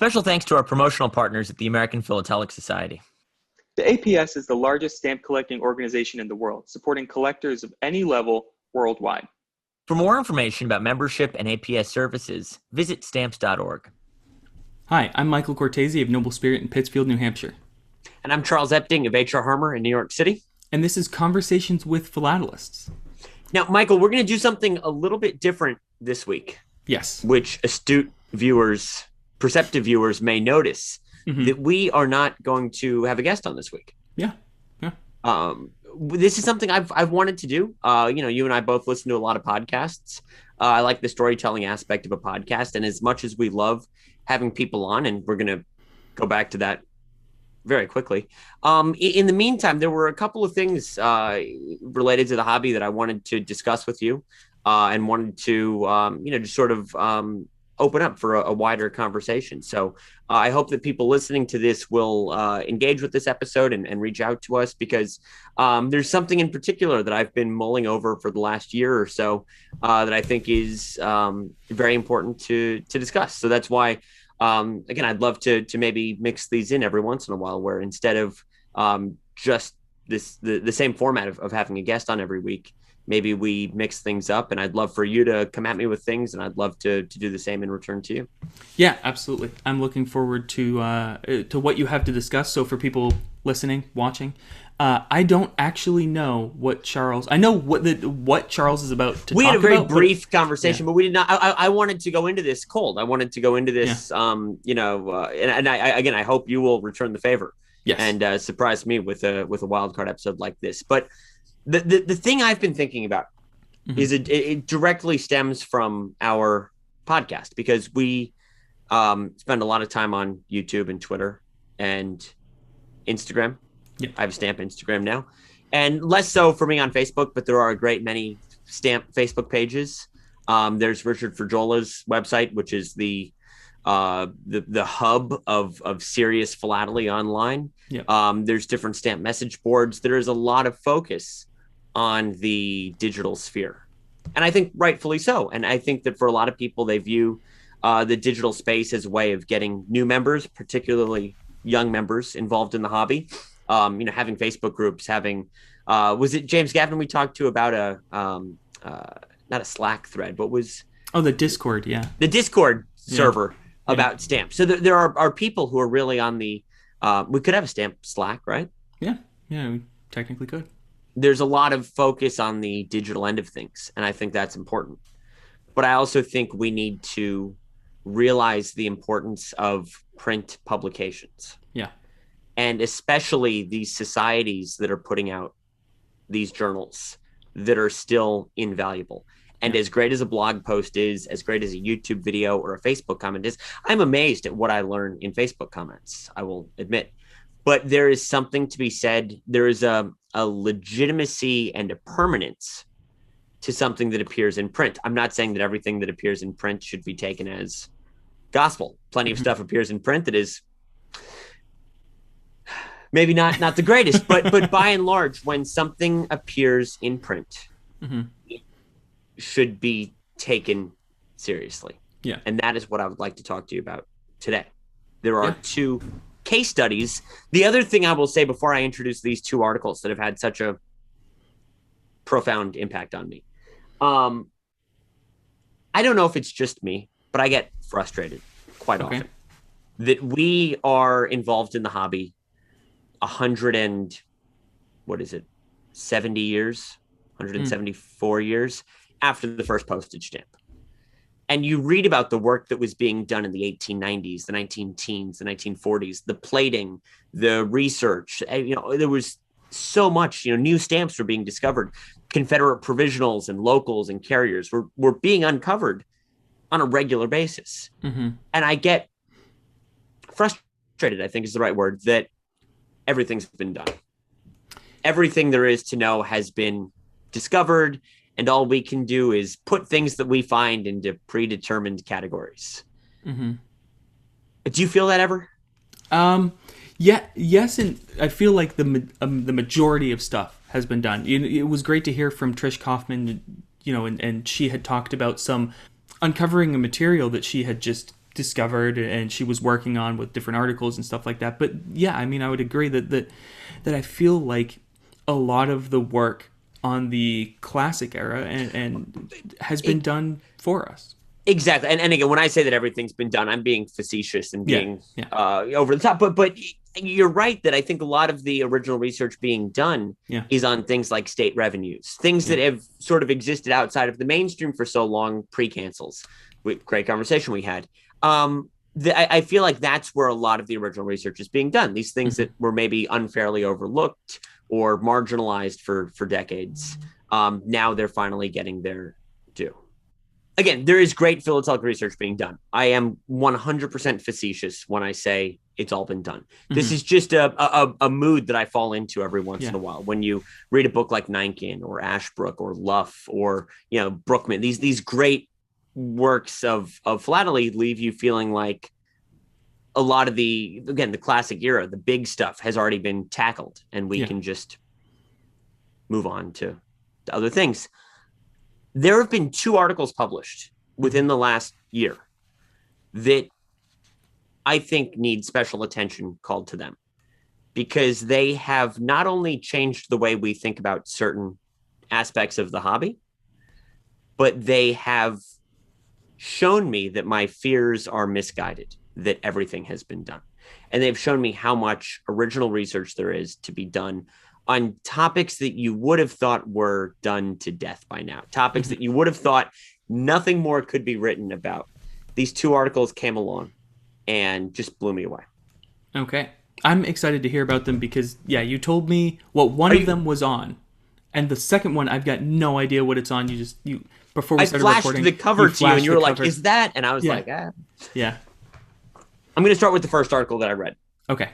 Special thanks to our promotional partners at the American Philatelic Society. The APS is the largest stamp collecting organization in the world, supporting collectors of any level worldwide. For more information about membership and APS services, visit stamps.org. Hi, I'm Michael Cortese of NobleSpirit in Pittsfield, New Hampshire. And I'm Charles Epting of H.R. Harmer in New York City. And this is Conversations with Philatelists. Now, Michael, we're going to do something a little bit different this week. Yes. Which astute viewers, perceptive viewers may notice that we are not going to have a guest on this week. Yeah. This is something I've wanted to do. You and I both listen to a lot of podcasts. I like the storytelling aspect of a podcast. And as much as we love having people on, and we're going to go back to that very quickly. In the meantime, there were a couple of things related to the hobby that I wanted to discuss with you and wanted to, just sort of open up for a wider conversation. So I hope that people listening to this will engage with this episode and reach out to us, because there's something in particular that I've been mulling over for the last year or so that I think is very important to discuss. So that's why, again, I'd love to maybe mix these in every once in a while, where instead of just the same format of having a guest on every week, maybe we mix things up. And I'd love for you to come at me with things, and I'd love to do the same in return to you. Yeah, absolutely. I'm looking forward to what you have to discuss. So for people listening, watching, I don't actually know what Charles. I know what Charles is about to. We talk had a very about, brief conversation, but we did not. I wanted to go into this cold. I wanted to go into this, and I hope you will return the favor. Yes. And surprise me with a wild card episode like this. But the thing I've been thinking about is it directly stems from our podcast, because we spend a lot of time on YouTube and Twitter and Instagram. Yep. I have a stamp Instagram now, and less so for me on Facebook, but there are a great many stamp Facebook pages. There's Richard Fergiola's website, which is the hub of serious philately online. Yep. There's different stamp message boards. There is a lot of focus on the digital sphere, and I think rightfully so. And I think that for a lot of people, they view the digital space as a way of getting new members, particularly young members, involved in the hobby. Having Facebook groups, having was it James Gavin we talked to about not a Slack thread, but was the Discord, the Discord server about stamps. So there are people who are really on the we could have a stamp Slack, right? Yeah, we technically could. There's a lot of focus on the digital end of things, and I think that's important. But I also think we need to realize the importance of print publications. Yeah. And especially these societies that are putting out these journals that are still invaluable. And as great as a blog post is, as great as a YouTube video or a Facebook comment is, I'm amazed at what I learn in Facebook comments, I will admit. But there is something to be said. There is a legitimacy and a permanence to something that appears in print. I'm not saying that everything that appears in print should be taken as gospel. Plenty of stuff appears in print that is maybe not the greatest, but by and large, when something appears in print, it should be taken seriously. Yeah. And that is what I would like to talk to you about today. There are two case studies. The other thing I will say before I introduce these two articles that have had such a profound impact on me. I don't know if it's just me, but I get frustrated quite often that we are involved in the hobby 174 years after the first postage stamp. And you read about the work that was being done in the 1890s, the 19-teens, the 1940s, the plating, the research. There was so much, new stamps were being discovered. Confederate provisionals and locals and carriers were being uncovered on a regular basis. And I get frustrated, I think is the right word, that everything's been done. Everything there is to know has been discovered, and all we can do is put things that we find into predetermined categories. Do you feel that ever? Yes, and I feel like the majority of stuff has been done. It was great to hear from Trish Kaufman, and she had talked about some uncovering a material that she had just discovered and she was working on with different articles and stuff like that. But yeah, I mean, I would agree that I feel like a lot of the work on the classic era and has been done for us. Exactly. And again, when I say that everything's been done, I'm being facetious and being over the top. But you're right that I think a lot of the original research being done is on things like state revenues, things that have sort of existed outside of the mainstream for so long, pre-cancels. Great conversation we had. I feel like that's where a lot of the original research is being done. These things that were maybe unfairly overlooked or marginalized for decades. Now they're finally getting their due. Again, there is great philatelic research being done. I am 100% facetious when I say it's all been done. This is just a mood that I fall into every once in a while. When you read a book like Ninkin or Ashbrook or Luff or, Brookman, these great works of philately leave you feeling like a lot of the classic era, the big stuff has already been tackled and we can just move on to other things. There have been 2 articles published within the last year that I think need special attention called to them because they have not only changed the way we think about certain aspects of the hobby, but they have shown me that my fears are misguided, that everything has been done. And they've shown me how much original research there is to be done on topics that you would have thought were done to death by now, topics that you would have thought nothing more could be written about. These 2 articles came along and just blew me away. Okay. I'm excited to hear about them because, you told me what one of them was on. And the second one, I've got no idea what it's on. Before we started recording, the cover to you and you were like, is that? And I was like, Yeah. I'm going to start with the first article that I read. Okay.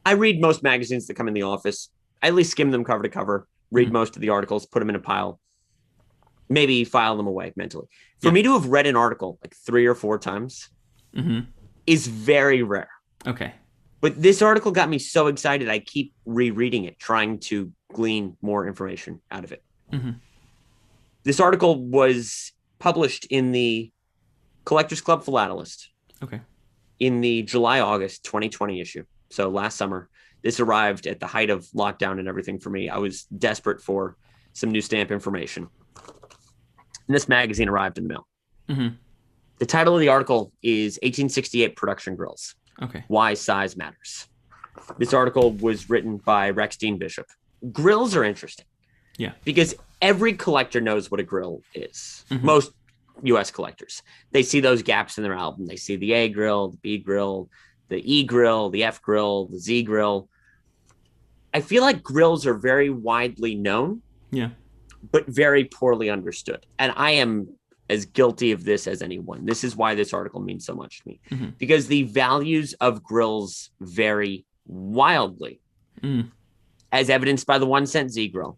I read most magazines that come in the office. I at least skim them cover to cover, read most of the articles, put them in a pile, maybe file them away mentally. For me to have read an article like 3 or 4 times is very rare. Okay. But this article got me so excited, I keep rereading it, trying to glean more information out of it. This article was published in the Collectors Club Philatelist in the July-August 2020 issue. So last summer. This arrived at the height of lockdown and everything for me. I was desperate for some new stamp information. And this magazine arrived in the mail. The title of the article is 1868 Production Grills. Why Size Matters. This article was written by Rex Dean Bishop. Grills are interesting. Because every collector knows what a grill is. Most U.S. collectors. They see those gaps in their album. They see the A grill, the B grill, the E grill, the F grill, the Z grill. I feel like grills are very widely known, but very poorly understood. And I am as guilty of this as anyone. This is why this article means so much to me, because the values of grills vary wildly, as evidenced by the 1-cent Z grill.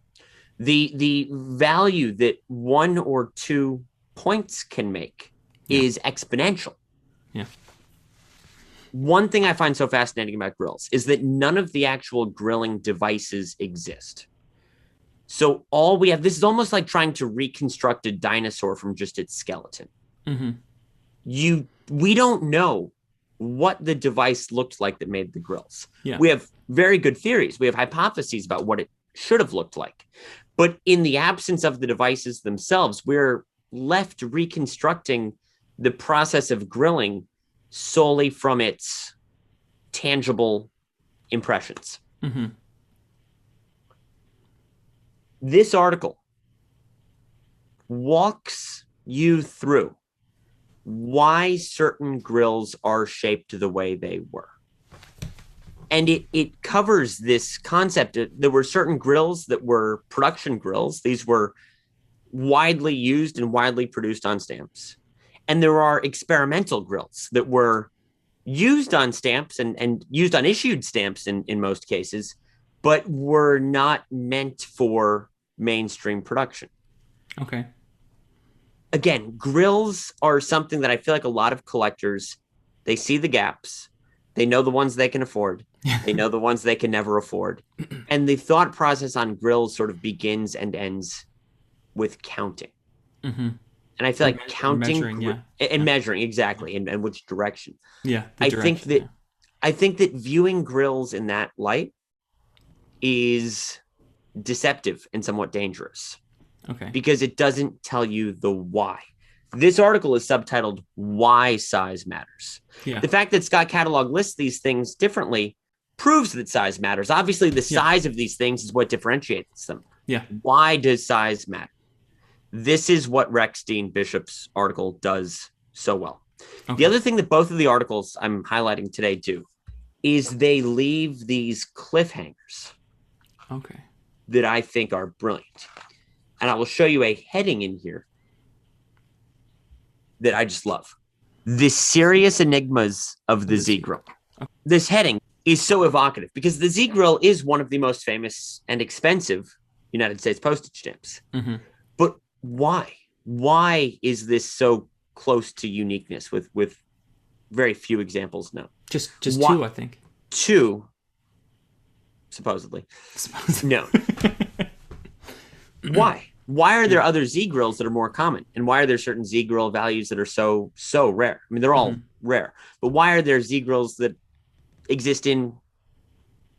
The value that 1 or 2 points can make is exponential. One thing I find so fascinating about grills is that none of the actual grilling devices exist. So all we have, this is almost like trying to reconstruct a dinosaur from just its skeleton. We don't know what the device looked like that made the grills. We have very good theories. We have hypotheses about what it should have looked like. But in the absence of the devices themselves, we're left reconstructing the process of grilling solely from its tangible impressions. This article walks you through why certain grills are shaped the way they were. And it covers this concept. There were certain grills that were production grills. These were widely used and widely produced on stamps. And there are experimental grills that were used on stamps and used on issued stamps in most cases, but were not meant for mainstream production. Again, grills are something that I feel like a lot of collectors, they see the gaps. They know the ones they can afford. They know the ones they can never afford. And the thought process on grills sort of begins and ends with counting. And I feel like measuring, and measuring exactly, and which direction. Yeah, I think that viewing grills in that light is deceptive and somewhat dangerous. Okay. Because it doesn't tell you the why. This article is subtitled "Why Size Matters." Yeah. The fact that Scott Catalog lists these things differently proves that size matters. Obviously, the size of these things is what differentiates them. Yeah. Why does size matter? This is what Rex Dean Bishop's article does so well. Okay. The other thing that both of the articles I'm highlighting today do is they leave these cliffhangers. Okay. That I think are brilliant. And I will show you a heading in here that I just love. The serious enigmas of the Z Grill. Okay. This heading is so evocative because the Z Grill is one of the most famous and expensive United States postage stamps. Mm-hmm. But why? Why is this so close to uniqueness with very few examples known? Just two, I think. Two, supposedly. No. Why? Why are there other Z grills that are more common? And why are there certain Z grill values that are so rare? I mean, they're all rare, but why are there Z grills that exist in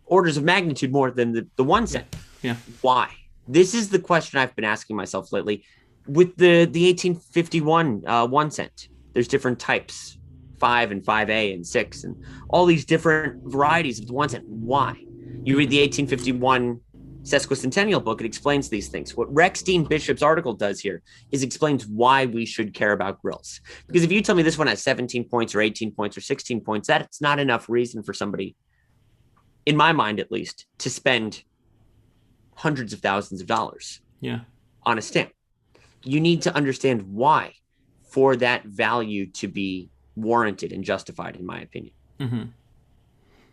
orders of magnitude more than the 1 cent? Yeah. Why? This is the question I've been asking myself lately. With the 1851 1 cent, there's different types, 5 and 5A and 6, and all these different varieties of the 1 cent. Why? You read the 1851 sesquicentennial book, it explains these things. What Rex Dean Bishop's article does here is explains why we should care about grills. Because if you tell me this one has 17 points or 18 points or 16 points, that's not enough reason for somebody, in my mind at least, to spend hundreds of thousands of dollars on a stamp. You need to understand why for that value to be warranted and justified, in my opinion. Mm-hmm.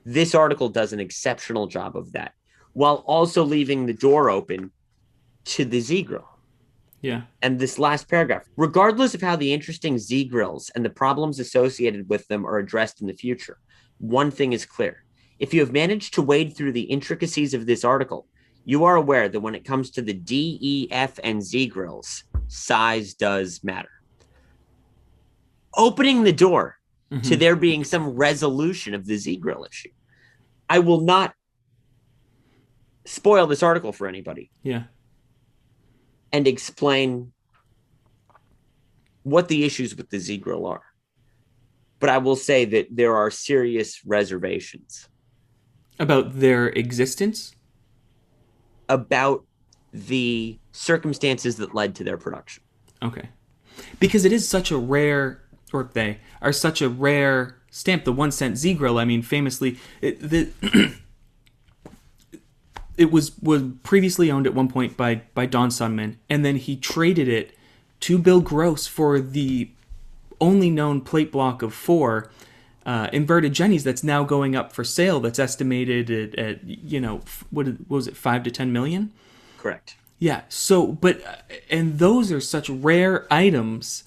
This article does an exceptional job of that, while also leaving the door open to the Z grill. Yeah. And this last paragraph, regardless of how the interesting Z grills and the problems associated with them are addressed in the future, one thing is clear. If you have managed to wade through the intricacies of this article, you are aware that when it comes to the D, E, F, and Z grills, size does matter. Opening the door to there being some resolution of the Z grill issue. I will not spoil this article for anybody. Yeah. And explain what the issues with the Z grill are. But I will say that there are serious reservations. About their existence? About the circumstances that led to their production. Okay. Because it is such a rare, or they are such a rare stamp, the 1 cent Z grill. I mean, famously, it was previously owned at one point by Don Sunman, and then he traded it to Bill Gross for the only known plate block of 4 inverted Jennies that's now going up for sale. That's estimated at what was it, 5 to 10 million? Correct. Yeah. So, and those are such rare items,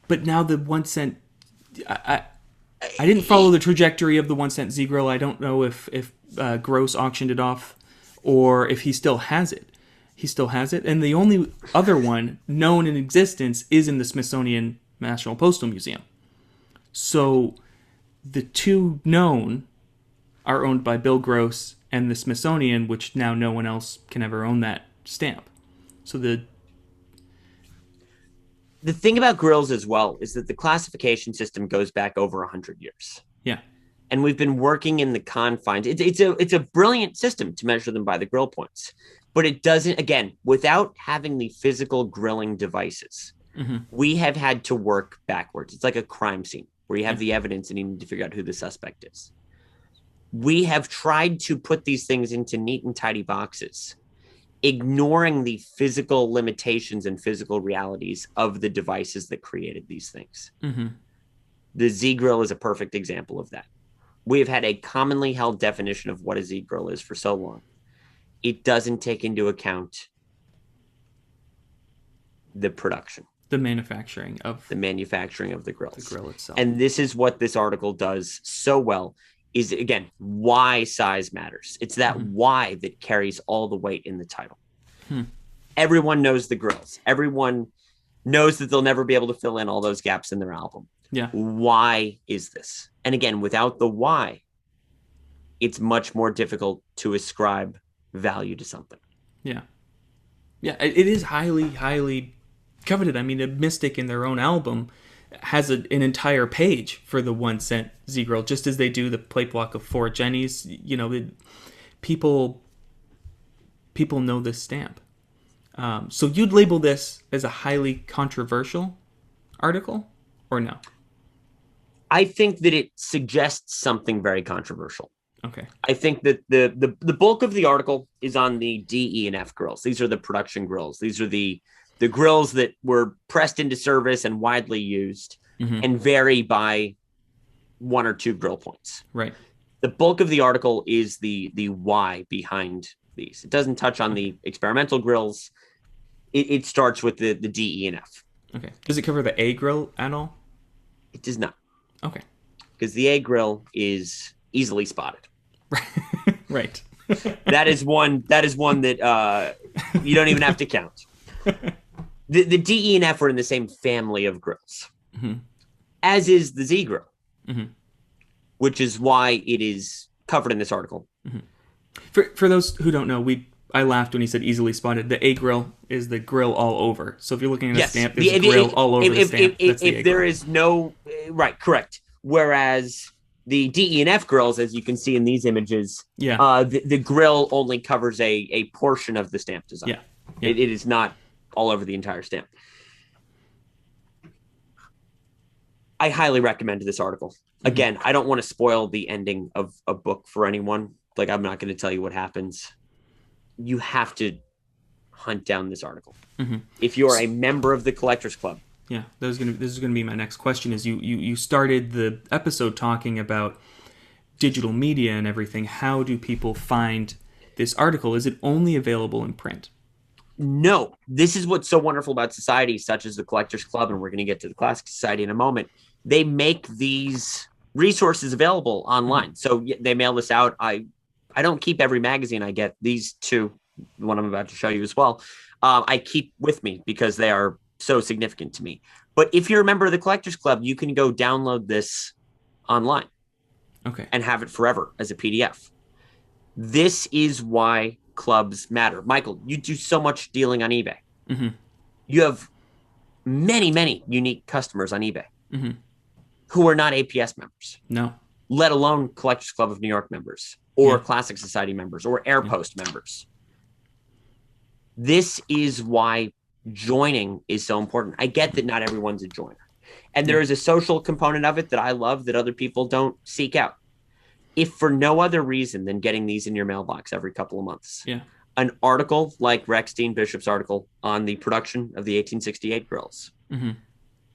but now the 1 cent. I didn't follow the trajectory of the 1 cent Z grill. I don't know if Gross auctioned it off, or if he still has it. He still has it. And the only other one known in existence is in the Smithsonian National Postal Museum. So the two known are owned by Bill Gross and the Smithsonian, which now no one else can ever own that stamp. So the thing about grills as well is that the classification system goes back over 100 years. Yeah. And we've been working in the confines. It's a brilliant system to measure them by the grill points, but it doesn't, again, without having the physical grilling devices, we have had to work backwards. It's like a crime scene where you have the evidence and you need to figure out who the suspect is. We have tried to put these things into neat and tidy boxes, ignoring the physical limitations and physical realities of the devices that created these things. Mm-hmm. The Z grill is a perfect example of that. We have had a commonly held definition of what a Z grill is for so long. It doesn't take into account the production. The manufacturing of the grills. The grill itself. And this is what this article does so well, is, again, why size matters. It's that why that carries all the weight in the title. Everyone knows the grills. Everyone knows that they'll never be able to fill in all those gaps in their album. Yeah. Why is this? And again, without the why, it's much more difficult to ascribe value to something. Yeah. Yeah, it is highly, highly coveted. I mean, a Mystic in their own album has an entire page for the 1 cent Z-Grill, just as they do the plate block of 4 Jennies. You know, people know this stamp. So you'd label this as a highly controversial article, or no? I think that it suggests something very controversial. Okay. I think that the bulk of the article is on the D, E, and F grills. These are the production grills. These are the grills that were pressed into service and widely used, and vary by 1 or 2 grill points. Right. The bulk of the article is the why behind these. It doesn't touch on the experimental grills. It starts with the D, E, and F. Okay. Does it cover the A grill at all? It does not. Okay. Because the A grill is easily spotted. Right. That is one that you don't even have to count. The D, E, and F are in the same family of grills, as is the Z grill, which is why it is covered in this article. For those who don't know, I laughed when he said easily spotted. The A grill is the grill all over. So if you're looking at a stamp, there's a grill all over the stamp. If there is no right, correct. Whereas the D, E, and F grills, as you can see in these images, the grill only covers a portion of the stamp design. Yeah. It is not all over the entire stamp. I highly recommend this article. Again, I don't want to spoil the ending of a book for anyone. Like, I'm not going to tell you what happens. You have to hunt down this article. If you're a member of the Collectors Club. Yeah, this is gonna be my next question. Is you started the episode talking about digital media and everything. How do people find this article? Is it only available in print? No, this is what's so wonderful about societies such as the Collectors Club, and we're going to get to the Classic Society in a moment. They make these resources available online. So they mail this out. I don't keep every magazine I get. These 2, the one I'm about to show you as well, I keep with me because they are so significant to me. But if you're a member of the Collectors Club, you can go download this online. Okay. And have it forever as a PDF. This is why clubs matter. Michael, you do so much dealing on eBay. You have many, many unique customers on eBay who are not APS members. No. Let alone Collectors Club of New York members or Classic Society members or AirPost members. This is why joining is so important. I get that not everyone's a joiner. And there is a social component of it that I love that other people don't seek out. If for no other reason than getting these in your mailbox every couple of months, an article like Rex Dean Bishop's article on the production of the 1868 grills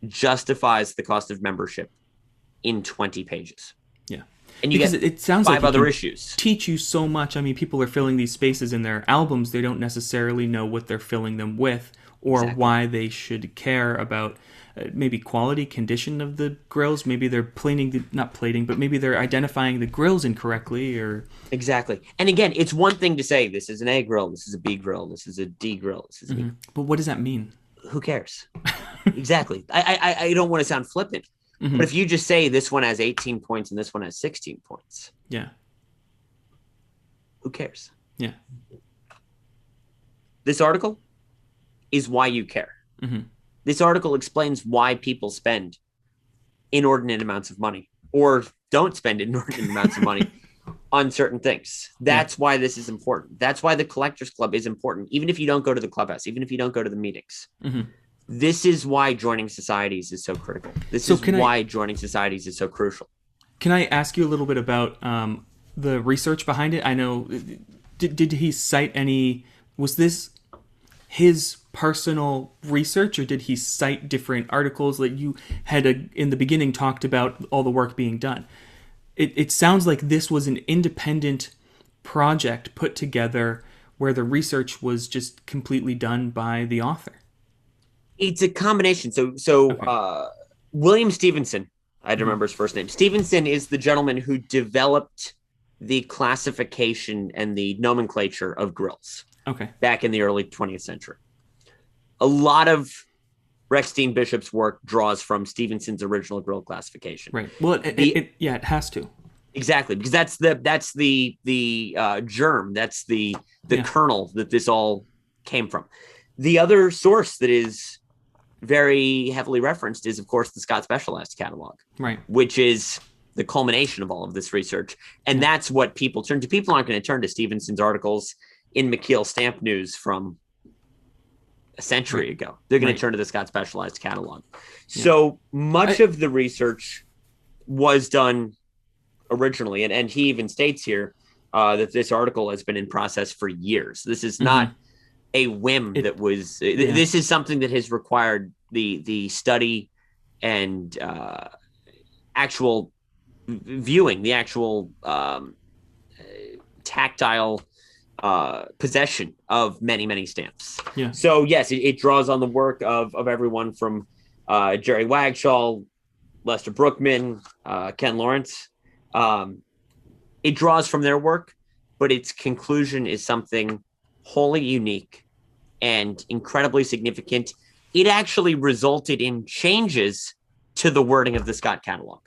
justifies the cost of membership in 20 pages. Yeah. And you because get it sounds 5 like other issues. Teach you so much. I mean, people are filling these spaces in their albums. They don't necessarily know what they're filling them with or why they should care about maybe quality, condition of the grills. Maybe they're not plating, but maybe they're identifying the grills incorrectly or... Exactly. And again, it's one thing to say, this is an A grill, this is a B grill, this is a D grill. This is a B. But what does that mean? Who cares? Exactly. I don't want to sound flippant, but if you just say this one has 18 points and this one has 16 points. Yeah. Who cares? Yeah. This article is why you care. This article explains why people spend inordinate amounts of money or don't spend inordinate amounts of money on certain things. That's why this is important. That's why the Collectors Club is important. Even if you don't go to the clubhouse, even if you don't go to the meetings, this is why joining societies is so critical. This is why joining societies is so crucial. Can I ask you a little bit about the research behind it? I know, did he cite any, was this his personal research, or did he cite different articles that you had in the beginning talked about all the work being done? It sounds like this was an independent project put together where the research was just completely done by the author. It's a combination. So William Stevenson, I had to remember his first name. Stevenson is the gentleman who developed the classification and the nomenclature of grills. Okay. Back in the early 20th century. A lot of Rexstein Bishop's work draws from Stevenson's original grill classification. Right. Well, it has to. Exactly, because that's the germ, that's the kernel that this all came from. The other source that is very heavily referenced is, of course, the Scott Specialized catalog, right? Which is the culmination of all of this research, and that's what people turn to. People aren't going to turn to Stevenson's articles in McKeel Stamp News from a century ago. They're going to turn to the Scott Specialized catalog. So much of the research was done originally, and he even states here that this article has been in process for years. This is not a whim that was. This is something that has required the study and actual viewing, the actual tactile possession of many stamps. Yeah. So yes, it draws on the work of everyone from Jerry Wagshall, Lester Brookman, Ken Lawrence. It draws from their work, but its conclusion is something wholly unique and incredibly significant. It actually resulted in changes to the wording of the Scott catalog.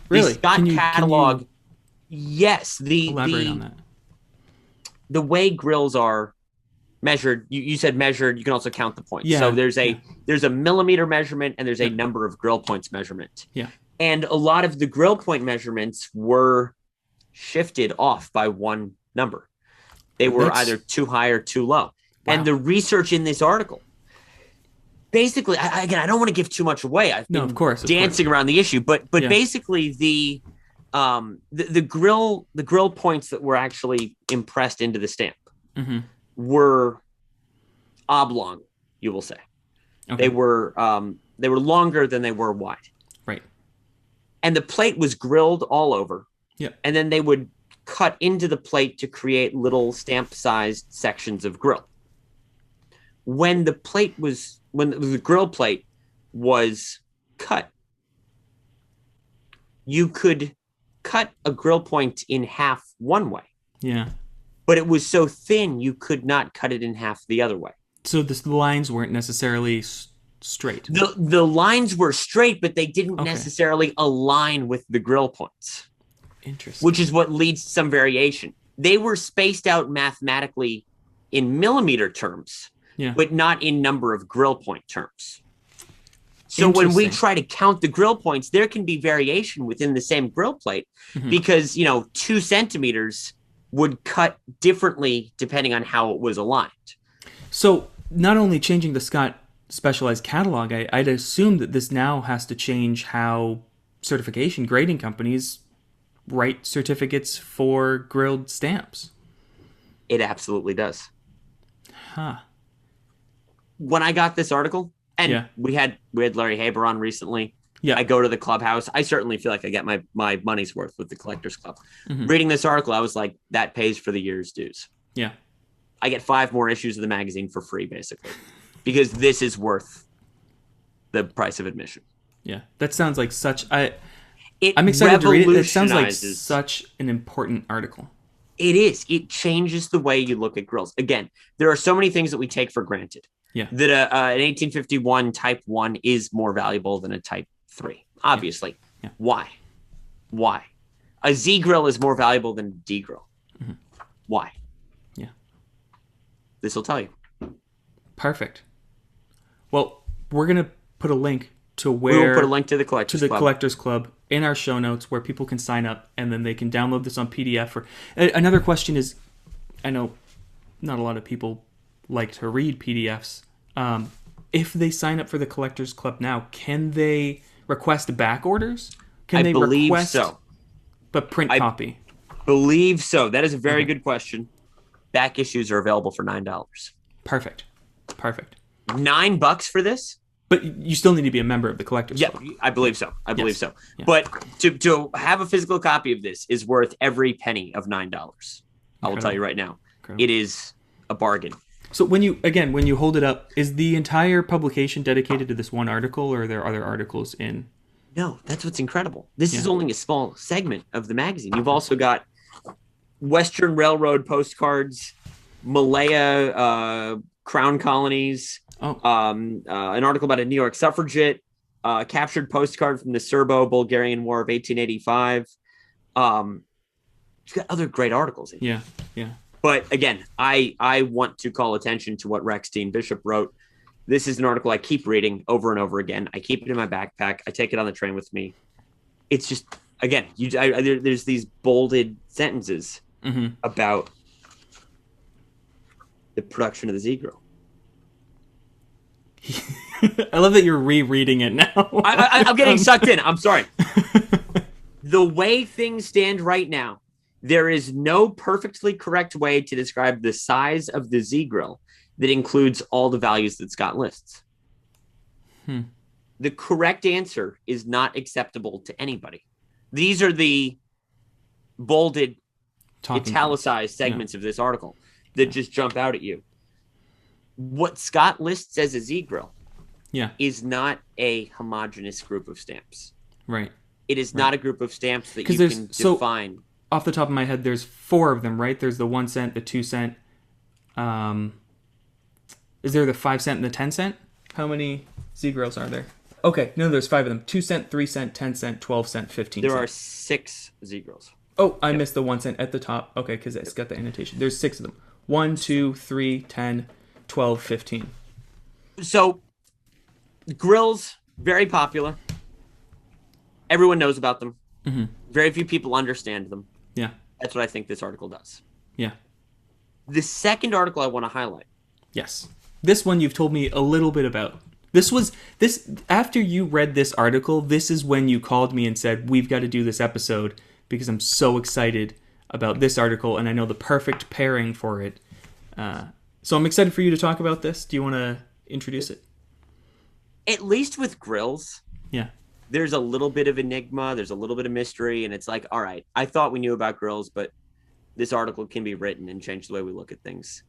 Really? The Scott catalog, can yes. Elaborate on that. The way grills are measured, you said measured, you can also count the points. Yeah. So there's a millimeter measurement and there's a number of grill points measurement. Yeah. And a lot of the grill point measurements were shifted off by one number. They were either too high or too low. Wow. And the research in this article, basically, I don't want to give too much away. I've been dancing around the issue, but basically the grill points that were actually impressed into the stamp were oblong, you will say. Okay. They were longer than they were wide. Right. And the plate was grilled all over. Yeah. And then they would cut into the plate to create little stamp-sized sections of grill. When the grill plate was cut, you could cut a grill point in half one way. Yeah. But it was so thin, you could not cut it in half the other way. So the lines weren't necessarily straight. The lines were straight, but they didn't necessarily align with the grill points. Interesting. Which is what leads to some variation. They were spaced out mathematically in millimeter terms, but not in number of grill point terms. So when we try to count the grill points, there can be variation within the same grill plate because, 2 centimeters would cut differently depending on how it was aligned. So not only changing the Scott Specialized catalog, I'd assume that this now has to change how certification grading companies write certificates for grilled stamps. It absolutely does. Huh. When I got this article, and we had Larry Haber on recently. Yeah. I go to the clubhouse. I certainly feel like I get my money's worth with the Collectors Club. Reading this article, I was like, that pays for the year's dues. Yeah. I get 5 more issues of the magazine for free, basically, because this is worth the price of admission. Yeah. That sounds like I'm excited to read it. It sounds like such an important article. It is. It changes the way you look at grills. Again, there are so many things that we take for granted. Yeah. That an 1851 Type 1 is more valuable than a Type 3. Obviously. Yeah. Why? A Z grill is more valuable than a D grill. Why? Yeah. This will tell you. Perfect. Well, we're going to put a link to we will put a link to the Collectors Club in our show notes where people can sign up and then they can download this on PDF. Another question is, I know not a lot of people like to read PDFs. If they sign up for the Collectors Club now, can they request back orders? Can they believe request so. But print copy? Believe so. That is a very good question. Back issues are available for $9. Perfect. $9 for this? But you still need to be a member of the Collectors Club. Yeah, I believe so. Yeah. But to have a physical copy of this is worth every penny of $9. I will tell you right now. Incredible. It is a bargain. So when you hold it up, is the entire publication dedicated to this one article, or are there other articles in? No, that's what's incredible. This is only a small segment of the magazine. You've also got Western Railroad postcards, Malaya crown colonies, Oh. An article about a New York suffragette, captured postcard from the Serbo-Bulgarian War of 1885. You've got other great articles in here. Yeah. But again, I want to call attention to what Rex Dean Bishop wrote. This is an article I keep reading over and over again. I keep it in my backpack. I take it on the train with me. It's just, again, there's these bolded sentences about the production of the Z-Grill. I love that you're rereading it now. I'm getting sucked in. I'm sorry. The way things stand right now, there is no perfectly correct way to describe the size of the Z-Grill that includes all the values that Scott lists. The correct answer is not acceptable to anybody. These are the bolded, italicized segments of this article that just jump out at you. What Scott lists as a Z-Grill is not a homogenous group of stamps. Right. It is not a group of stamps that you can define. Off the top of my head, there's 4 of them, right? There's the 1 cent, the 2 cent. Is there the 5 cent and the 10 cent? How many Z-Grills are there? Okay, no, there's 5 of them. 2 cent, 3 cent, 10 cent, 12 cent, 15 cent. There are 6 Z-Grills. Oh, I missed the 1 cent at the top. Okay, because it's got the annotation. There's 6 of them. 1, 2, 3, 10, 12, 15. So, grills, very popular. Everyone knows about them. Very few people understand them. Yeah. That's what I think this article does. Yeah. The second article I want to highlight. Yes. This one you've told me a little bit about. After you read this article, this is when you called me and said, we've got to do this episode because I'm so excited about this article and I know the perfect pairing for it. So I'm excited for you to talk about this. Do you want to introduce it? At least with grills. Yeah. There's a little bit of enigma. There's a little bit of mystery. And it's like, all right, I thought we knew about grills, but this article can be written and change the way we look at things.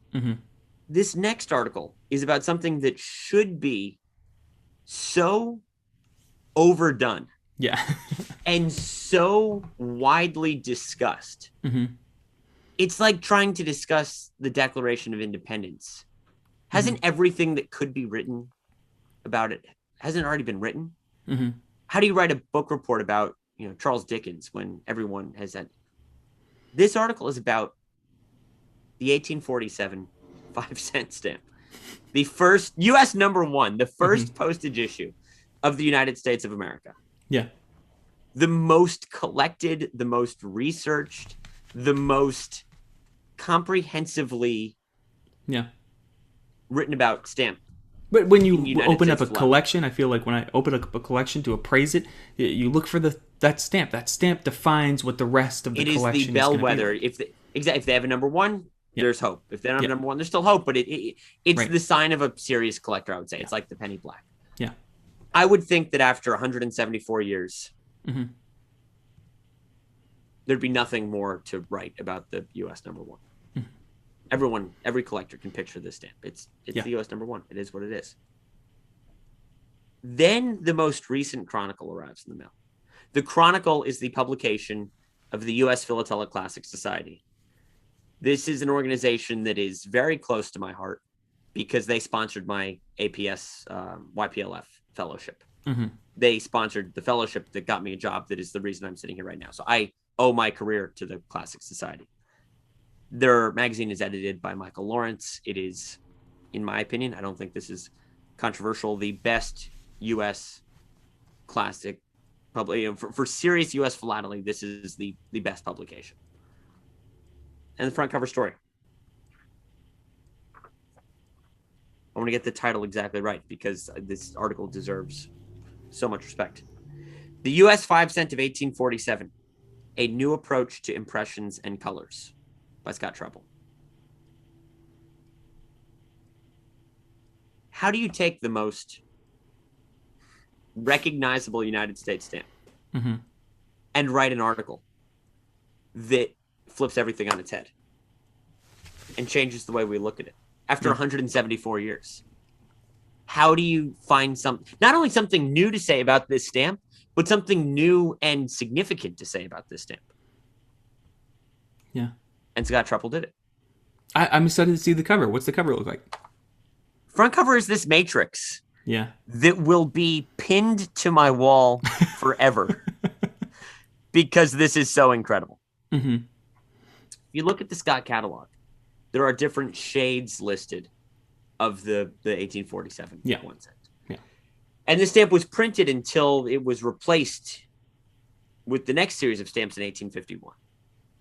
This next article is about something that should be so overdone. Yeah. And so widely discussed. It's like trying to discuss the Declaration of Independence. Hasn't everything that could be written about it, hasn't it already been written? How do you write a book report about, Charles Dickens when everyone has that? This article is about the 1847 5-cent stamp. The first U.S. #1, the first postage issue of the United States of America. Yeah. The most collected, the most researched, the most comprehensively written about stamp. But when you open up a collection, I feel like when I open up a collection to appraise it, you look for that stamp. That stamp defines what the rest of the collection is. It is the bellwether. If they have a #1, there's hope. If they don't have a #1, there's still hope. But it's the sign of a serious collector, I would say. It's like the penny black. Yeah. I would think that after 174 years, there'd be nothing more to write about the U.S. #1. Every collector can picture this stamp. It's the U.S. #1. It is what it is. Then the most recent Chronicle arrives in the mail. The Chronicle is the publication of the U.S. Philatelic Classic Society. This is an organization that is very close to my heart because they sponsored my APS YPLF fellowship. They sponsored the fellowship that got me a job that is the reason I'm sitting here right now. So I owe my career to the Classic Society. Their magazine is edited by Michael Lawrence. It is, in my opinion, I don't think this is controversial, the best U.S. classic, probably for serious U.S. philately, this is the best publication. And the front cover story. I want to get the title exactly right because this article deserves so much respect. The U.S. 5 cent of 1847, A New Approach to Impressions and Colors, by Scott Trepel. How do you take the most recognizable United States stamp and write an article that flips everything on its head and changes the way we look at it after 174 years? How do you find not only something new to say about this stamp, but something new and significant to say about this stamp? And Scott Trepel did it. I'm excited to see the cover. What's the cover look like? front cover is this matrix Yeah. that will be pinned to my wall forever because this is so incredible. Mm-hmm. If you look at the Scott catalog, there are different shades listed of the 1847 1 cent. Yeah. And this stamp was printed until it was replaced with the next series of stamps in 1851.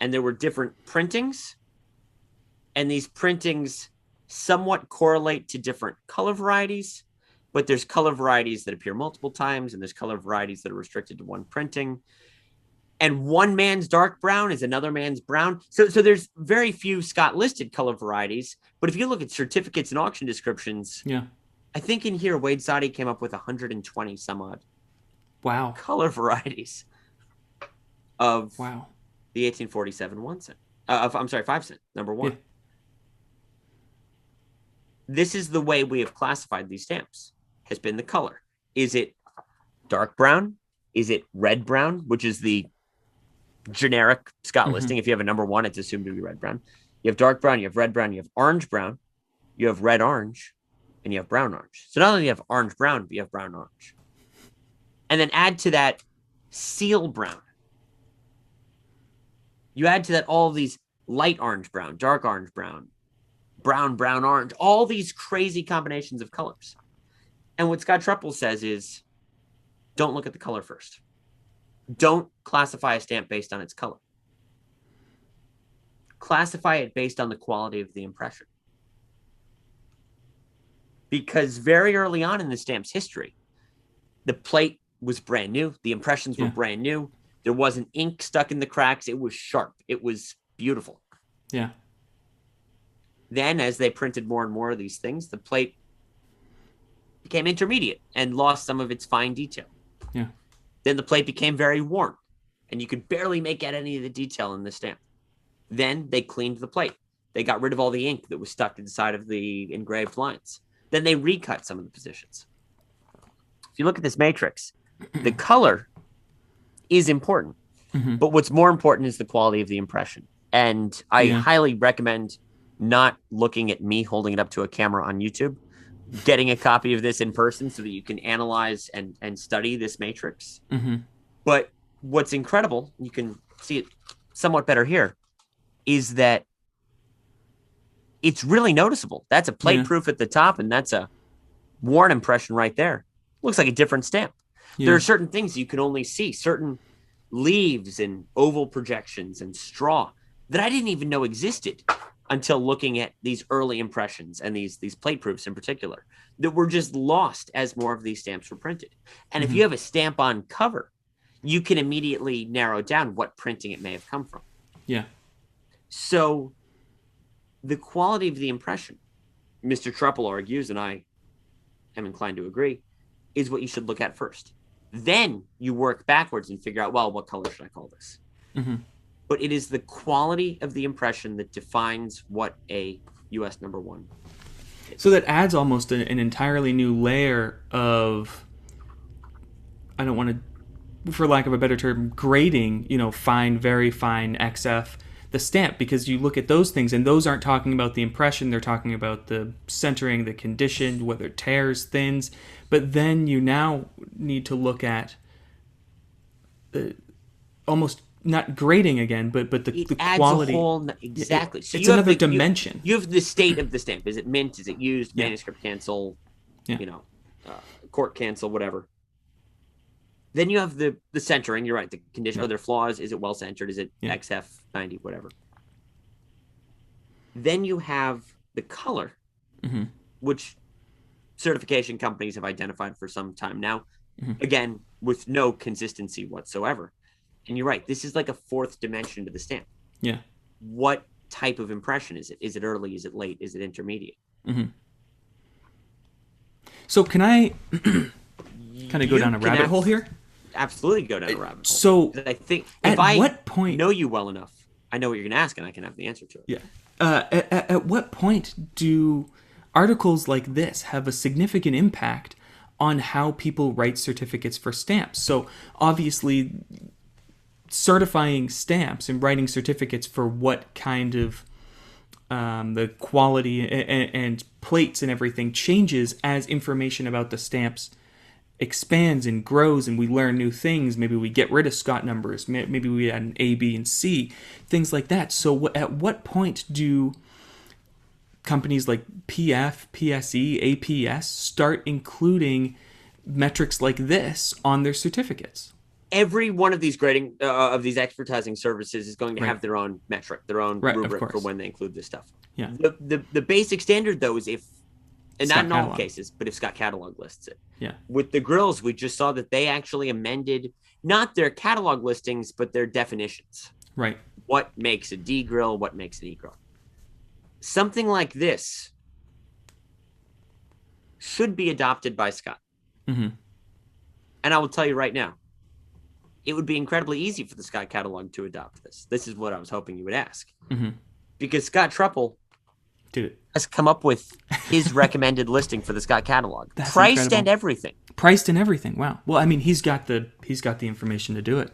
And there were different printings, and these printings somewhat correlate to different color varieties, but there's color varieties that appear multiple times, and there's color varieties that are restricted to one printing. And one man's dark brown is another man's brown. So there's very few Scott listed color varieties, but if you look at certificates and auction descriptions, I think in here Wade Sadi came up with 120 some odd color varieties of the 1847 1 cent. 5 cent, number one. Yeah. This is the way we have classified these stamps, has been the color. Is it dark brown? Is it red brown, which is the generic Scott listing? If you have a number one, it's assumed to be red brown. You have dark brown, you have red brown, you have orange brown, you have red orange, and you have brown orange. So not only do you have orange brown, but you have brown orange. And then add to that seal brown. You add to that all of these light orange brown, dark orange brown, brown orange, all these crazy combinations of colors. And what Scott Trepel says is, don't look at the color first. Don't classify a stamp based on its color. Classify it based on the quality of the impression. Because very early on in the stamp's history, the plate was brand new. The impressions were brand new. There wasn't ink stuck in the cracks. It was sharp. It was beautiful. Yeah. Then, as they printed more and more of these things, the plate became intermediate and lost some of its fine detail. Yeah. Then the plate became very worn, and you could barely make out any of the detail in the stamp. Then they cleaned the plate. They got rid of all the ink that was stuck inside of the engraved lines. Then they recut some of the positions. If you look at this matrix, the color is important, but what's more important is the quality of the impression. And I highly recommend not looking at me holding it up to a camera on YouTube, getting a copy of this in person so that you can analyze and study this matrix. But what's incredible, you can see it somewhat better here, is that it's really noticeable. That's a plate proof at the top, and that's a worn impression right there. Looks like a different stamp. There are certain things you can only see, certain leaves and oval projections and straw that I didn't even know existed until looking at these early impressions and these plate proofs in particular that were just lost as more of these stamps were printed. And if you have a stamp on cover, you can immediately narrow down what printing it may have come from. Yeah. So the quality of the impression, Mr. Trepel argues, and I am inclined to agree, is what you should look at first. Then you work backwards and figure out, well, what color should I call this? But it is the quality of the impression that defines what a U.S. number one is. So that adds almost an entirely new layer of, I don't want to, for lack of a better term, grading, fine, very fine, XF, the stamp, because you look at those things and those aren't talking about the impression, they're talking about the centering, the condition, whether it tears, thins. But then you now need to look at almost not grading again, but the adds quality. A whole, exactly. So it's another dimension. You have the state of the stamp. Is it mint? Is it used? Manuscript cancel? Court cancel? Whatever. Then you have the centering. You're right. The condition. Are there flaws? Is it well centered? Is it XF 90? Whatever. Then you have the color, which certification companies have identified for some time now. Again, with no consistency whatsoever. And you're right. This is like a fourth dimension to the stamp. Yeah. What type of impression is it? Is it early? Is it late? Is it intermediate? So can I kind of go down a rabbit hole here? Absolutely go down a rabbit hole. So I think at what point know you well enough, I know what you're going to ask, and I can have the answer to it. Yeah. At what point do articles like this have a significant impact on how people write certificates for stamps? So obviously, certifying stamps and writing certificates for what kind of the quality and plates and everything changes as information about the stamps expands and grows, and we learn new things. Maybe we get rid of Scott numbers. Maybe we add an A, B, and C, things like that. So at what point do companies like PF, PSE, APS start including metrics like this on their certificates? Every one of these grading of these expertising services is going to have their own metric, their own rubric for when they include this stuff. Yeah. The basic standard though is if, and Scott not in all Catalog. cases, but if Scott Catalog lists it. Yeah. With the grills, we just saw that they actually amended not their catalog listings, but their definitions. Right. What makes a D grill? What makes an E grill? Something like this should be adopted by Scott. Mm-hmm. And I will tell you right now, it would be incredibly easy for the Scott Catalog to adopt this. This is what I was hoping you would ask. Mm-hmm. Because Scott Trepel has come up with his recommended listing for the Scott Catalog. That's priced incredible. and everything. Priced and everything. Wow. Well, I mean, he's got the information to do it.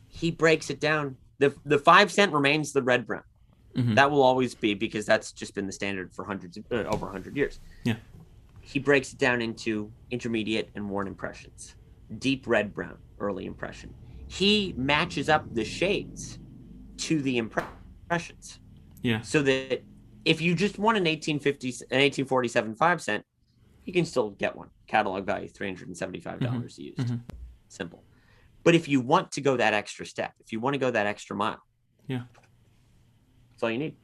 He breaks it down. The 5 cent remains the red brown. Mm-hmm. That will always be, because that's just been the standard for over 100 years. Yeah. He breaks it down into intermediate and worn impressions. Deep red brown, early impression. He matches up the shades to the impressions. Yeah. So that if you just want an 1847 5 cent, you can still get one. Catalog value $375 used. Mm-hmm. Simple. But if you want to go that extra step, if you want to go that extra mile, Yeah. that's all you need.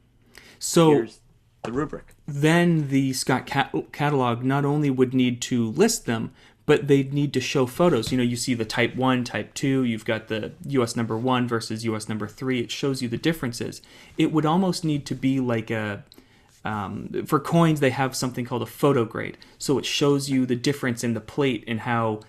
So Here's the rubric. then the Scott Catalog not only would need to list them, but they'd need to show photos. You know, you see the type 1, type 2, you've got the US number 1 versus US number 3. It shows you the differences. It would almost need to be like for coins, they have something called a photo grade. So it shows you the difference in the plate and how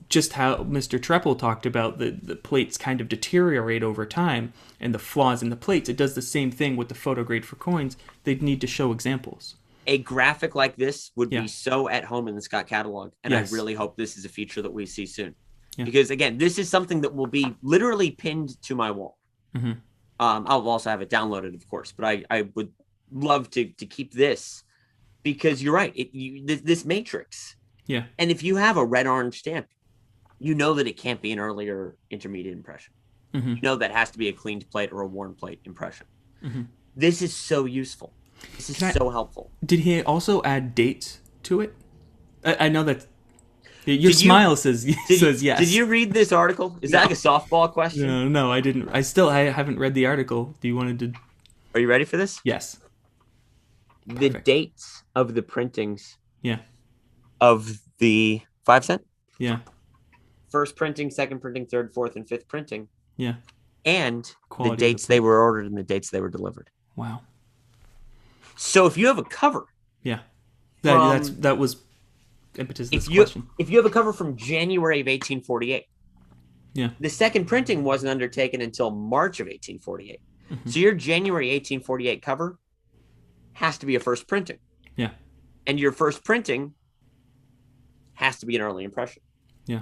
Mr. Trepel talked about the plates kind of deteriorate over time and the flaws in the plates. It does the same thing with the photo grade for coins. They'd need to show examples. A graphic like this would Yeah. be so at home in the Scott Catalog, and Yes. I really hope this is a feature that we see soon. Yeah. Because again, this is something that will be literally pinned to my wall. Mm-hmm. I'll also have it downloaded, of course, but I would love to keep this, because you're right. This matrix, Yeah. and if you have a red-orange stamp, you know that it can't be an earlier intermediate impression. Mm-hmm. You know that has to be a cleaned plate or a worn plate impression. Mm-hmm. This is so useful. This is so helpful. Did he also add dates to it? I know that your Did you- smile says yes. Did you read this article? Is that like a softball question? No, I didn't. I haven't read the article. Do you want to? Are you ready for this? Yes. The Perfect. dates of the printings Yeah. of the 5 cent, Yeah. first printing, second printing, third, fourth, and fifth printing, Yeah. and Quality the of dates the they were ordered and the dates they were delivered. Wow. So if you have a cover, Yeah. From- That was impetus of this if you question. have a cover from January of 1848, Yeah. the second printing wasn't undertaken until March of 1848. Mhm. So your January 1848 cover has to be a first printing. Yeah. And your first printing has to be an early impression. Yeah.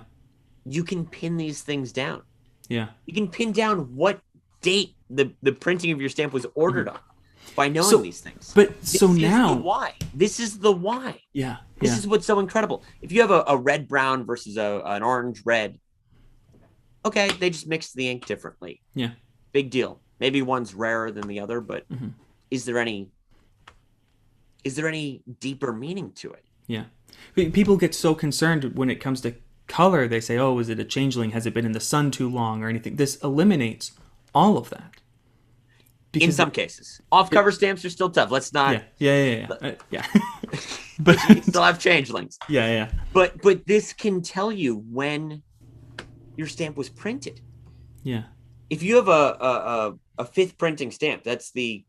You can pin these things down. Yeah. You can pin down what date the printing of your stamp was ordered on by knowing So- these things. But This so is now, the why. This is the why. yeah. This Yeah. is what's so incredible. If you have a red brown versus an orange red, okay, they just mixed the ink differently. Yeah. Big deal. Maybe one's rarer than the other, but Mhm. is there any deeper meaning to it? Yeah. People get so concerned when it comes to color. They say, "Oh, is it a changeling? Has it been in the sun too long or anything?" This eliminates all of that. In Because some cases, off-cover stamps are still tough. Let's not. yeah. Yeah. But You still have changelings. yeah. But this can tell you when your stamp was printed. Yeah. If you have a fifth printing stamp, that's the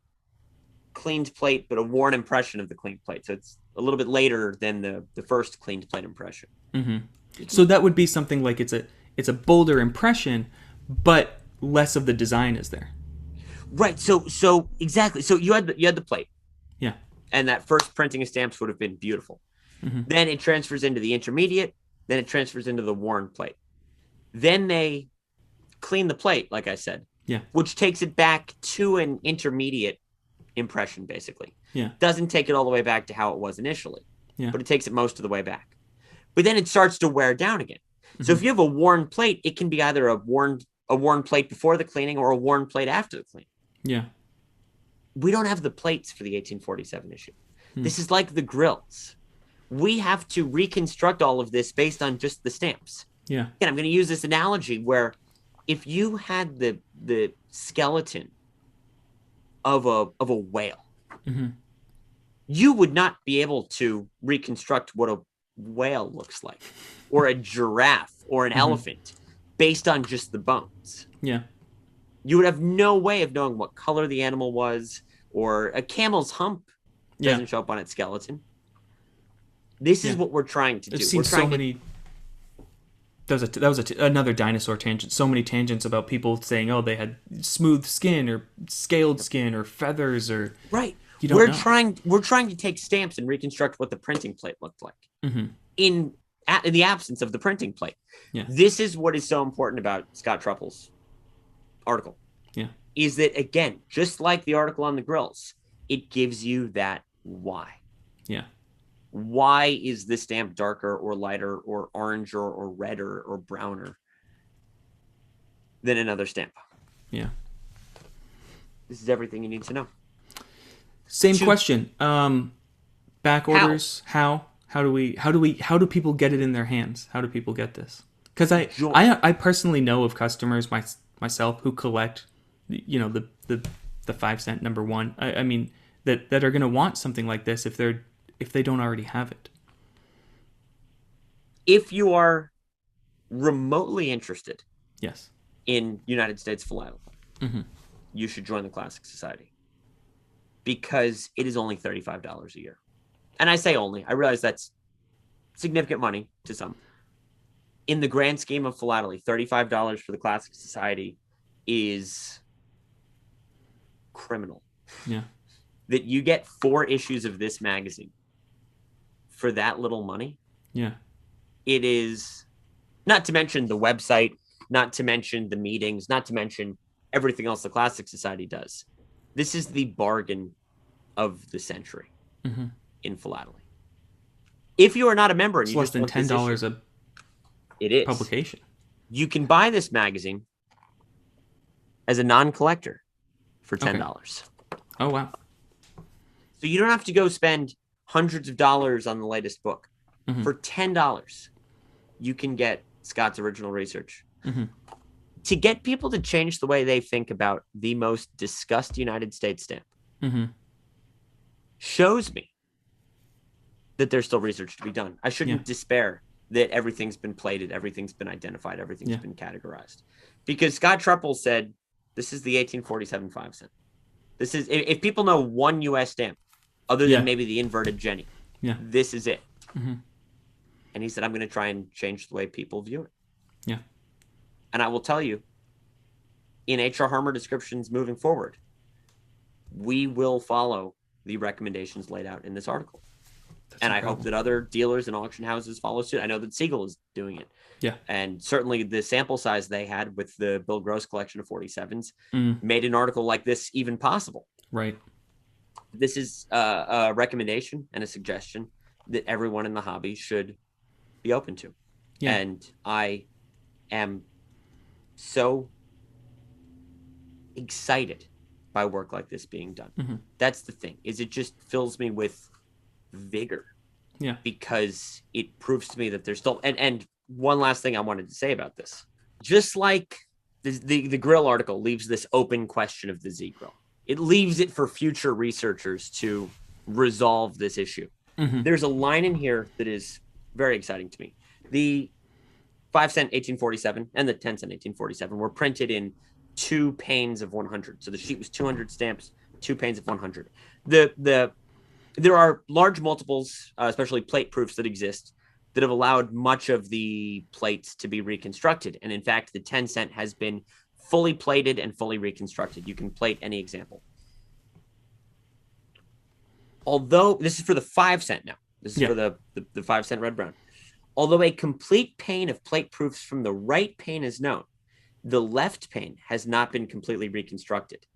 cleaned plate, but a worn impression of the cleaned plate. So it's a little bit later than the first cleaned plate impression. Mm-hmm. So that would be something like it's a bolder impression, but less of the design is there. Right. So exactly. So you had the plate. Yeah. And that first printing of stamps would have been beautiful. Mm-hmm. Then it transfers into the intermediate. Then it transfers into the worn plate. Then they clean the plate, like I said. Yeah. Which takes it back to an intermediate impression, basically. Yeah. Doesn't take it all the way back to how it was initially, Yeah. but it takes it most of the way back. But then it starts to wear down again. So if you have a worn plate, it can be either a worn plate before the cleaning or a worn plate after the cleaning. Yeah. We don't have the plates for the 1847 issue. This is like the grills. We have to reconstruct all of this based on just the stamps. Yeah. And I'm going to use this analogy where if you had the skeleton of a whale, you would not be able to reconstruct what a whale looks like, or a giraffe, or an elephant, based on just the bones. Yeah. You would have no way of knowing what color the animal was, or a camel's hump doesn't show up on its skeleton. This is what we're trying to do. I've seen so many. That was another dinosaur tangent. So many tangents about people saying, "Oh, they had smooth skin or scaled skin or feathers or." Right. You don't know. We're trying to take stamps and reconstruct what the printing plate looked like in the absence of the printing plate. Yeah. This is what is so important about Scott Trepel's article. Yeah. Is that, again, just like the article on the grills, it gives you that why. Yeah. Why is this stamp darker or lighter or oranger or redder or browner than another stamp? Yeah. This is everything you need to know. Same question. Back orders. How do people get it in their hands? How do people get this? Because I personally know of customers myself who collect, the 5-cent number one. I mean that are going to want something like this if they don't already have it. If you are remotely interested, yes, in United States philatelic, you should join the Classic Society, because it is only $35 a year. And I say only. I realize that's significant money to some. In the grand scheme of philately, $35 for the Classic Society is criminal. Yeah. That you get 4 issues of this magazine for that little money. Yeah. It is, not to mention the website, not to mention the meetings, not to mention everything else the Classic Society does. This is the bargain of the century in philately. If you are not a member, and it's you less just than want this $10 issue, a it is publication. You can buy this magazine as a non-collector for $10. Okay. Oh wow! So you don't have to go spend hundreds of dollars on the latest book. For $10, you can get Scott's original research. To get people to change the way they think about the most discussed United States stamp shows me that there's still research to be done. I shouldn't despair that everything's been plated, everything's been identified, everything's been categorized. Because Scott Trepel said, this is the 1847 5-cent. This is, if people know one U.S. stamp, other than maybe the inverted Jenny, this is it. And he said, I'm going to try and change the way people view it. Yeah. And I will tell you, in H.R. Harmer descriptions moving forward, we will follow the recommendations laid out in this article. That's incredible. I hope that other dealers and auction houses follow suit. I know that Siegel is doing it. Yeah. And certainly the sample size they had with the Bill Gross collection of 47s made an article like this even possible. Right. This is a recommendation and a suggestion that everyone in the hobby should be open to. Yeah. And I am so excited by work like this being done. That's the thing, is it just fills me with vigor. Yeah. Because it proves to me that there's still, and one last thing I wanted to say about this, just like the grill article leaves this open question of the Z grill, it leaves it for future researchers to resolve this issue. There's a line in here that is very exciting to me. The 5-cent 1847 and the 10-cent 1847 were printed in 2 panes of 100. So the sheet was 200 stamps, 2 panes of 100. There are large multiples, especially plate proofs, that exist that have allowed much of the plates to be reconstructed. And in fact, the 10-cent has been fully plated and fully reconstructed. You can plate any example. Although this is for the 5-cent now. This is for the 5-cent red brown. Although a complete pane of plate proofs from the right pane is known, the left pane has not been completely reconstructed.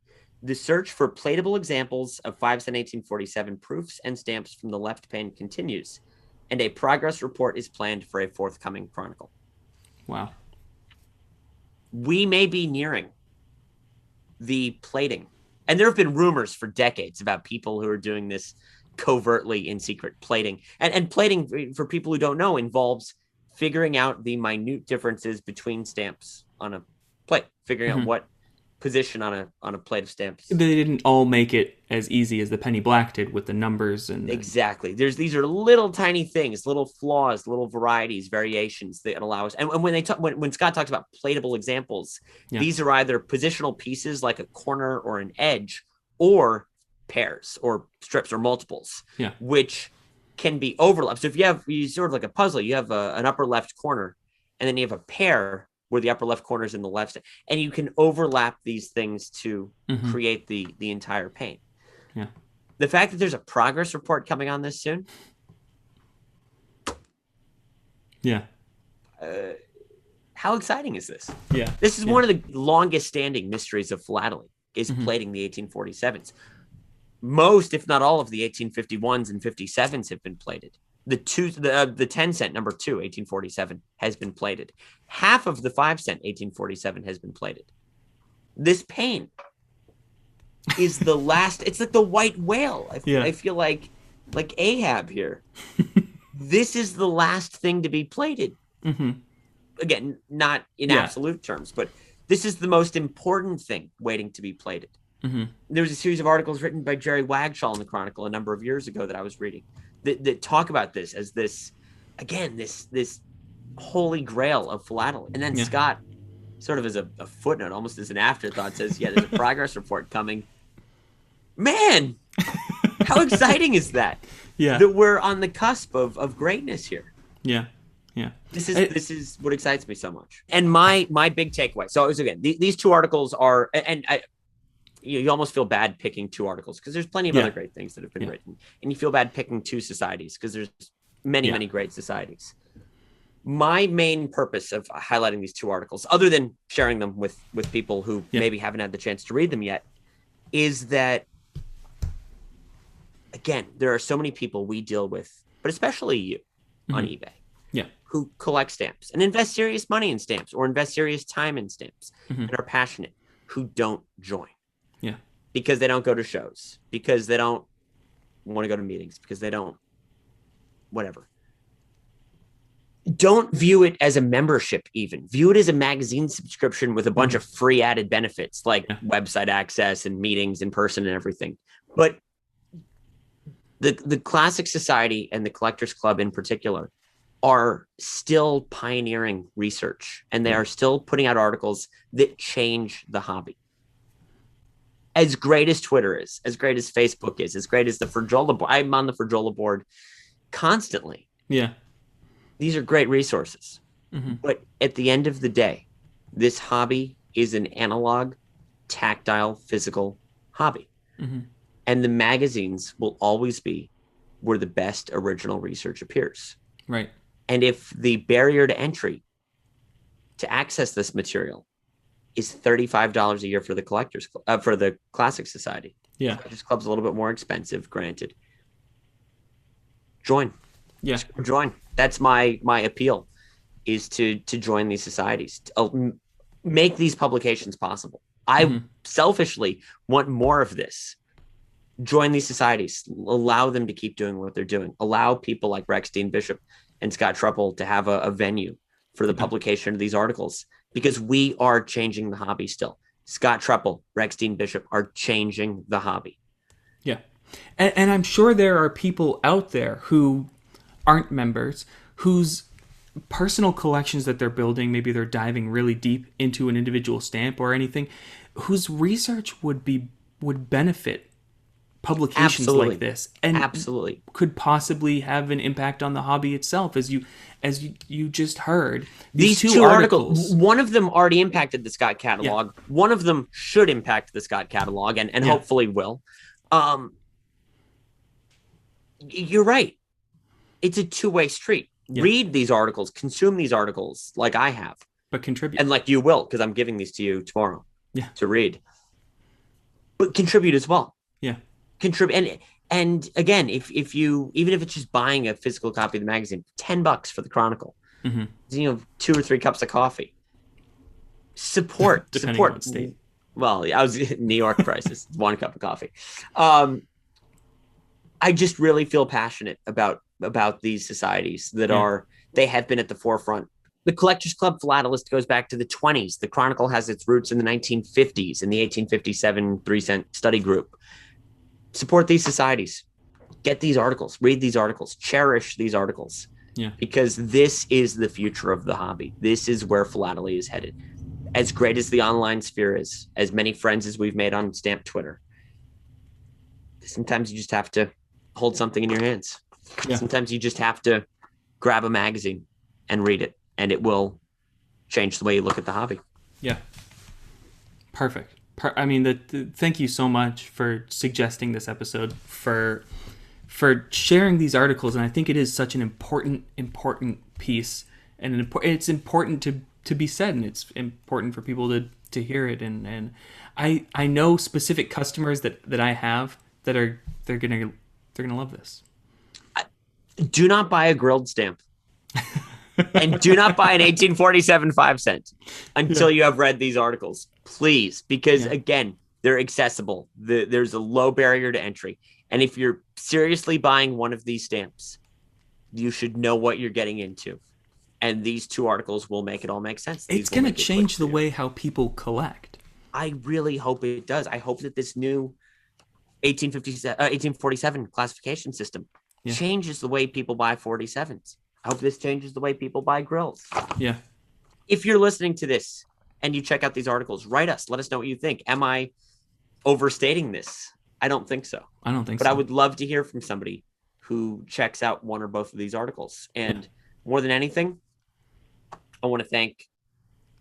The search for platable examples of 5 cent 1847 proofs and stamps from the left pane continues, and a progress report is planned for a forthcoming chronicle. Wow. We may be nearing the plating. And there have been rumors for decades about people who are doing this covertly in secret, plating. And plating, for people who don't know, involves figuring out the minute differences between stamps on a plate, figuring out what position on a plate of stamps. They didn't all make it as easy as the penny black did with the numbers and Exactly. These are little tiny things, little flaws, little varieties, variations that allow us. And when Scott talks about platable examples, these are either positional pieces like a corner or an edge, or pairs or strips or multiples, which can be overlapped. So if you sort of like a puzzle, you have an upper left corner, and then you have a pair where the upper left corner is in the left, and you can overlap these things to create the entire pane. Yeah. The fact that there's a progress report coming on this soon. Yeah. How exciting is this? Yeah. This is one of the longest standing mysteries of philately, is plating the 1847s. Most, if not all, of the 1851s and 57s have been plated. The 10 cent number 2, 1847, has been plated. Half of the 5 cent 1847 has been plated. This pane is the last. It's like the white whale. I feel like Ahab here. This is the last thing to be plated. Again, not in absolute terms, but this is the most important thing waiting to be plated. There was a series of articles written by Jerry Wagshall in the Chronicle a number of years ago that I was reading that talk about this as this holy grail of philately. And then Scott, sort of as a footnote, almost as an afterthought, says, there's a progress report coming. Man, how exciting is that? Yeah. That we're on the cusp of greatness here. Yeah. Yeah. This is what excites me so much. And my big takeaway. So these two articles are, and you almost feel bad picking two articles because there's plenty of other great things that have been written, and you feel bad picking two societies because there's many great societies. My main purpose of highlighting these two articles, other than sharing them with people who maybe haven't had the chance to read them yet, is that, again, there are so many people we deal with, but especially you on eBay, who collect stamps and invest serious money in stamps or invest serious time in stamps and are passionate, who don't join. Yeah. Because they don't go to shows, because they don't want to go to meetings, because they don't, whatever. Don't view it as a membership even. View it as a magazine subscription with a bunch of free added benefits like website access and meetings in person and everything. But the Classic Society and the Collectors Club in particular are still pioneering research, and they are still putting out articles that change the hobby. As great as Twitter is, as great as Facebook is, as great as the Frajola board. I'm on the Frajola board constantly. Yeah. These are great resources. But at the end of the day, this hobby is an analog, tactile, physical hobby. And the magazines will always be where the best original research appears. Right. And if the barrier to entry to access this material is $35 a year for the for the Classic Society. Yeah. Collectors Club's a little bit more expensive, granted. Join. Yeah. Join. That's my appeal, is to join these societies, to make these publications possible. I selfishly want more of this. Join these societies, allow them to keep doing what they're doing. Allow people like Rex Dean Bishop and Scott Trepel to have a venue for the publication of these articles, because we are changing the hobby still. Scott Trepel, Rex Dean Bishop are changing the hobby. Yeah. And I'm sure there are people out there who aren't members, whose personal collections that they're building, maybe they're diving really deep into an individual stamp or anything, whose research would benefit publications like this, and could possibly have an impact on the hobby itself, as you just heard. These two articles, one of them already impacted the Scott catalog. One of them should impact the Scott catalog, and hopefully will. You're right. It's a two-way street. Read these articles, consume these articles like I have, but contribute, and like you will, because I'm giving these to you tomorrow to read. but contribute as well. Yeah. Contribute. And again, if you, even if it's just buying a physical copy of the magazine, $10 for the Chronicle, Mm-hmm. 2 or 3 cups of coffee. Support. Depending on what state. Well, I was New York prices, 1 cup of coffee. I just really feel passionate about these societies that they have been at the forefront. The Collectors Club Philatelist goes back to the 1920s. The Chronicle has its roots in the 1950s in the 1857 3-cent study group. Support these societies. Get these articles. Read these articles. Cherish these articles. Yeah. Because this is the future of the hobby. This is where philately is headed. As great as the online sphere is, as many friends as we've made on Stamp Twitter, sometimes you just have to hold something in your hands. Yeah. Sometimes you just have to grab a magazine and read it, and it will change the way you look at the hobby. Yeah. Perfect. I mean, thank you so much for suggesting this episode, for sharing these articles, and I think it is such an important piece, and it's important to be said, and it's important for people to hear it. And I know specific customers that I have that they're gonna love this. Do not buy a grilled stamp, and do not buy an 1847 5-cent until you have read these articles, please, because again, they're accessible. There's a low barrier to entry, and if you're seriously buying one of these stamps, you should know what you're getting into. And these 2 articles will make it all make sense. It's going to change the way how people collect. I really hope it does. I hope that this new 1847 classification system changes the way people buy 47s. I hope this changes the way people buy grills. Yeah. If you're listening to this and you check out these articles, write us. Let us know what you think. Am I overstating this? I don't think so. But I would love to hear from somebody who checks out one or both of these articles. And more than anything, I want to thank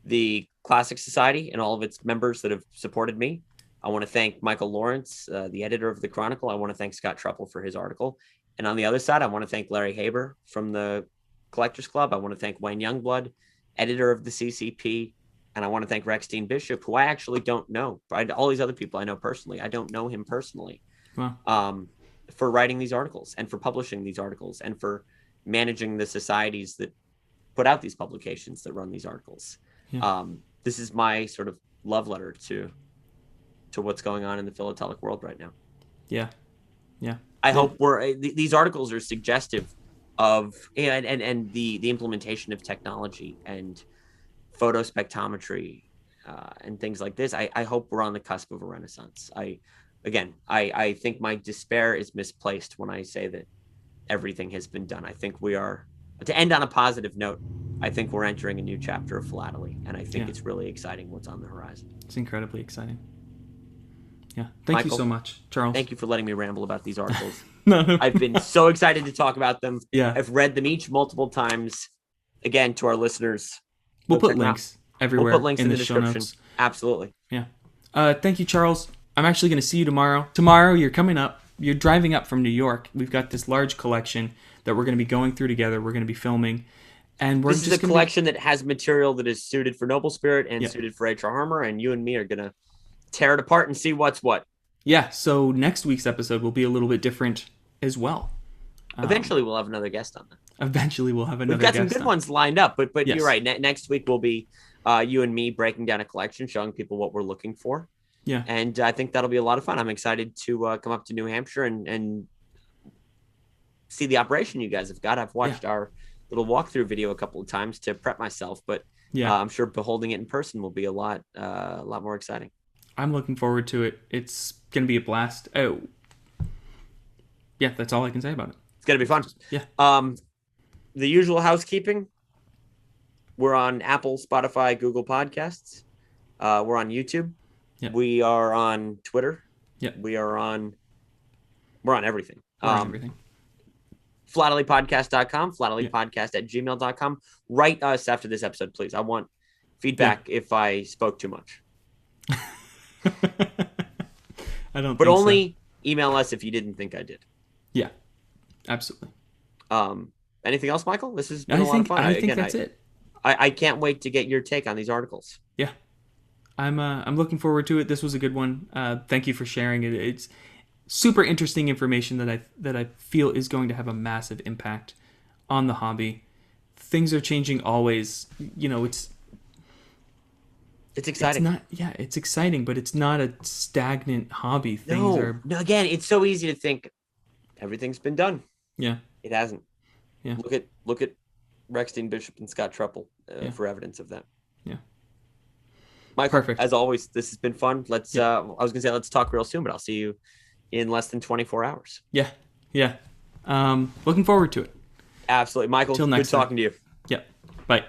the Classic Society and all of its members that have supported me. I want to thank Michael Lawrence, the editor of the Chronicle. I want to thank Scott Trepel for his article. And on the other side, I want to thank Larry Haber from the Collectors Club. I want to thank Wayne Youngblood, editor of the CCP. And I want to thank Rex Dean Bishop, who I actually don't know. All these other people I know personally. I don't know him personally. Wow. For writing these articles and for publishing these articles and for managing the societies that put out these publications that run these articles. Yeah. This is my sort of love letter to what's going on in the philatelic world right now. Yeah. I hope these articles are suggestive of and the implementation of technology and photospectrometry and things like this. I hope we're on the cusp of a renaissance. I think my despair is misplaced when I say that everything has been done. I think we are, to end on a positive note, I think we're entering a new chapter of philately, and I think it's really exciting what's on the horizon. It's incredibly exciting. Yeah. Thank you so much, Charles. Thank you for letting me ramble about these articles. No. I've been so excited to talk about them. Yeah. I've read them each multiple times. Again, to our listeners, we'll put links everywhere. We'll put links in the description. Notes. Absolutely. Yeah. Thank you, Charles. I'm actually going to see you tomorrow. Tomorrow, you're coming up. You're driving up from New York. We've got this large collection that we're going to be going through together. We're going to be filming. And this is a collection that has material that is suited for NobleSpirit and suited for H.R. Harmer, and you and me are going to tear it apart and see what's what. Yeah, so next week's episode will be a little bit different as well. Eventually, we'll have another guest on that. Eventually, we'll have another guest. We've got some good on. ones lined up, but yes. You're right. Next week will be you and me breaking down a collection, showing people what we're looking for. Yeah. And I think that'll be a lot of fun. I'm excited to come up to New Hampshire and see the operation you guys have got. I've watched our little walkthrough video a couple of times to prep myself, but I'm sure beholding it in person will be a lot more exciting. I'm looking forward to it. It's going to be a blast. Oh, yeah, that's all I can say about it. It's going to be fun. Yeah. The usual housekeeping. We're on Apple, Spotify, Google Podcasts. We're on YouTube. Yep. We are on Twitter. Yep. We're on everything. We're on everything. philatelypodcast.com, philatelypodcast@gmail.com. Write us after this episode, please. I want feedback if I spoke too much. I don't. But only email us if you didn't think I did. Yeah, absolutely. Anything else, Michael? This has been a lot of fun. I think that's it. I can't wait to get your take on these articles. Yeah, I'm looking forward to it. This was a good one. Thank you for sharing it. It's super interesting information that I feel is going to have a massive impact on the hobby. Things are changing always. It's exciting. It's exciting, but it's not a stagnant hobby. No, again, it's so easy to think everything's been done. Yeah. It hasn't. Yeah. Look at Rexstein Bishop and Scott Trepel for evidence of that. Yeah. Michael, Perfect. as always, this has been fun. Let's I was gonna say let's talk real soon, but I'll see you in less than 24 hours. Yeah. Looking forward to it. Absolutely. Michael, Till next good talking to you. Yeah. Bye.